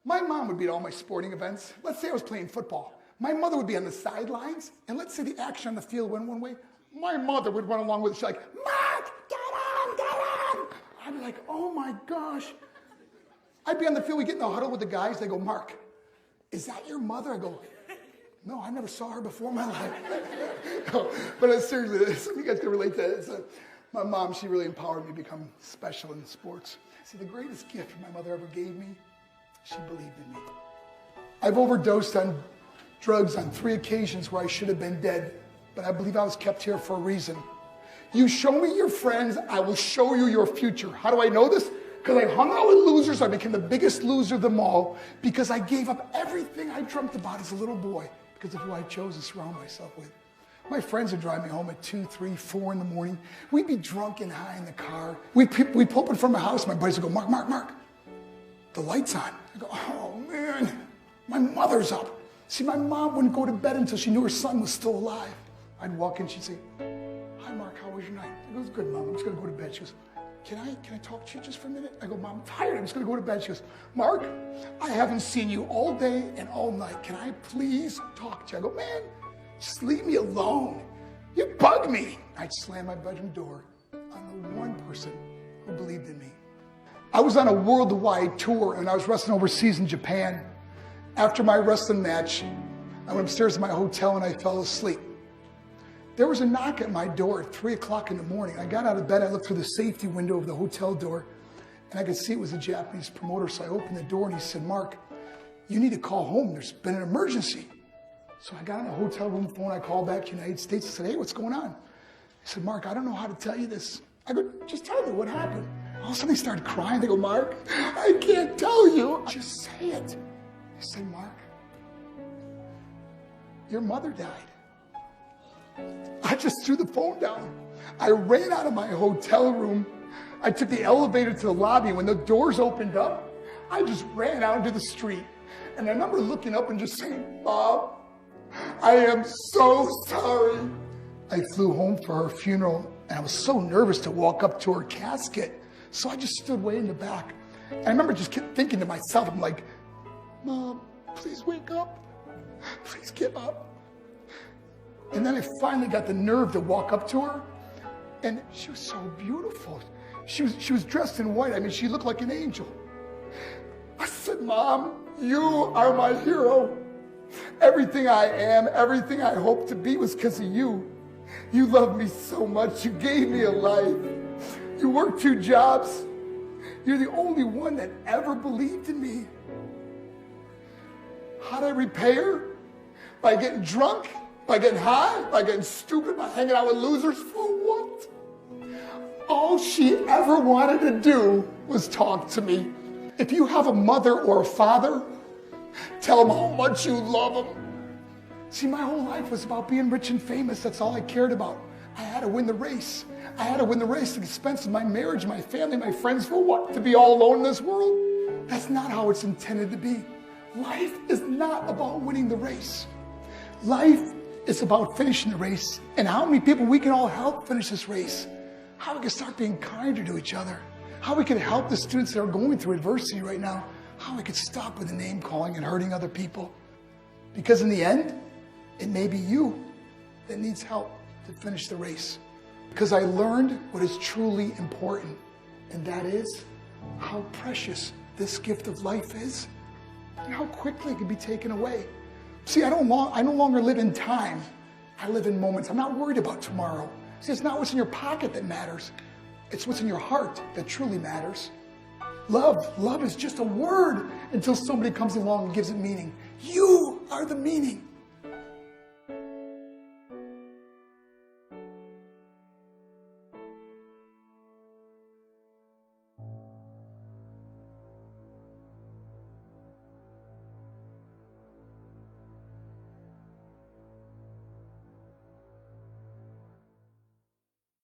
My mom would be at all my sporting events. Let's say I was playing football. My mother would be on the sidelines, and let's say the action on the field went one way. My mother would run along with it. She's like, Mark, get on, get on. I'd be like, oh my gosh. I'd be on the field, we get in the huddle with the guys. They go, Mark, is that your mother? I go, no, I never saw her before in my life. No, but seriously, some of you guys can relate to that. My mom, she really empowered me to become special in sports. See, the greatest gift my mother ever gave me, she believed in me. I've overdosed on drugs on 3 occasions where I should have been dead, but I believe I was kept here for a reason. You show me your friends, I will show you your future. How do I know this? Because I hung out with losers. I became the biggest loser of them all because I gave up everything I dreamt about as a little boy because of who I chose to surround myself with. My friends would drive me home at 2, 3, 4 in the morning. We'd be drunk and high in the car. We'd pull up in front of my house. My buddies would go, Mark, Mark, Mark, the light's on. I go, oh man, my mother's up. See, my mom wouldn't go to bed until she knew her son was still alive. I'd walk in, she'd say, hi Mark, how was your night? I go, it's good, Mom, I'm just gonna go to bed. She goes, can I talk to you just for a minute? I go, Mom, I'm tired, I'm just gonna go to bed. She goes, Mark, I haven't seen you all day and all night. Can I please talk to you? I go, man, just leave me alone. You bug me. I'd slam my bedroom door on the one person who believed in me. I was on a worldwide tour and I was wrestling overseas in Japan. After my wrestling match, I went upstairs to my hotel and I fell asleep. There was a knock at my door at 3 o'clock in the morning. I got out of bed, I looked through the safety window of the hotel door, and I could see it was a Japanese promoter. So I opened the door and he said, Mark, you need to call home. There's been an emergency. So I got on a hotel room phone, I called back to the United States and said, hey, what's going on? He said, Mark, I don't know how to tell you this. I go, just tell me what happened. All of a sudden they started crying. They go, Mark, I can't tell you. Just say it. I said, Mark, your mother died. I just threw the phone down. I ran out of my hotel room. I took the elevator to the lobby. When the doors opened up, I just ran out into the street. And I remember looking up and just saying, Mom, I am so sorry. I flew home for her funeral and I was so nervous to walk up to her casket. So I just stood way in the back. And I remember just kept thinking to myself, I'm like, Mom, please wake up. Please get up. And then I finally got the nerve to walk up to her. And she was so beautiful. She was dressed in white. I mean, she looked like an angel. I said, Mom, you are my hero. Everything I am, everything I hope to be was because of you. You loved me so much. You gave me a life. You worked 2 jobs. You're the only one that ever believed in me. How'd I repay her? By getting drunk? By getting high? By getting stupid? By hanging out with losers? For what? All she ever wanted to do was talk to me. If you have a mother or a father, tell them how much you love them. See, my whole life was about being rich and famous. That's all I cared about. I had to win the race. I had to win the race at the expense of my marriage, my family, my friends. For what? To be all alone in this world? That's not how it's intended to be. Life is not about winning the race. Life is about finishing the race and how many people we can all help finish this race. How we can start being kinder to each other. How we can help the students that are going through adversity right now. How we can stop with the name calling and hurting other people. Because in the end, it may be you that needs help to finish the race. Because I learned what is truly important, and that is how precious this gift of life is and how quickly it can be taken away. See, I no longer live in time. I live in moments. I'm not worried about tomorrow. See, it's not what's in your pocket that matters. It's what's in your heart that truly matters. Love is just a word until somebody comes along and gives it meaning. You are the meaning.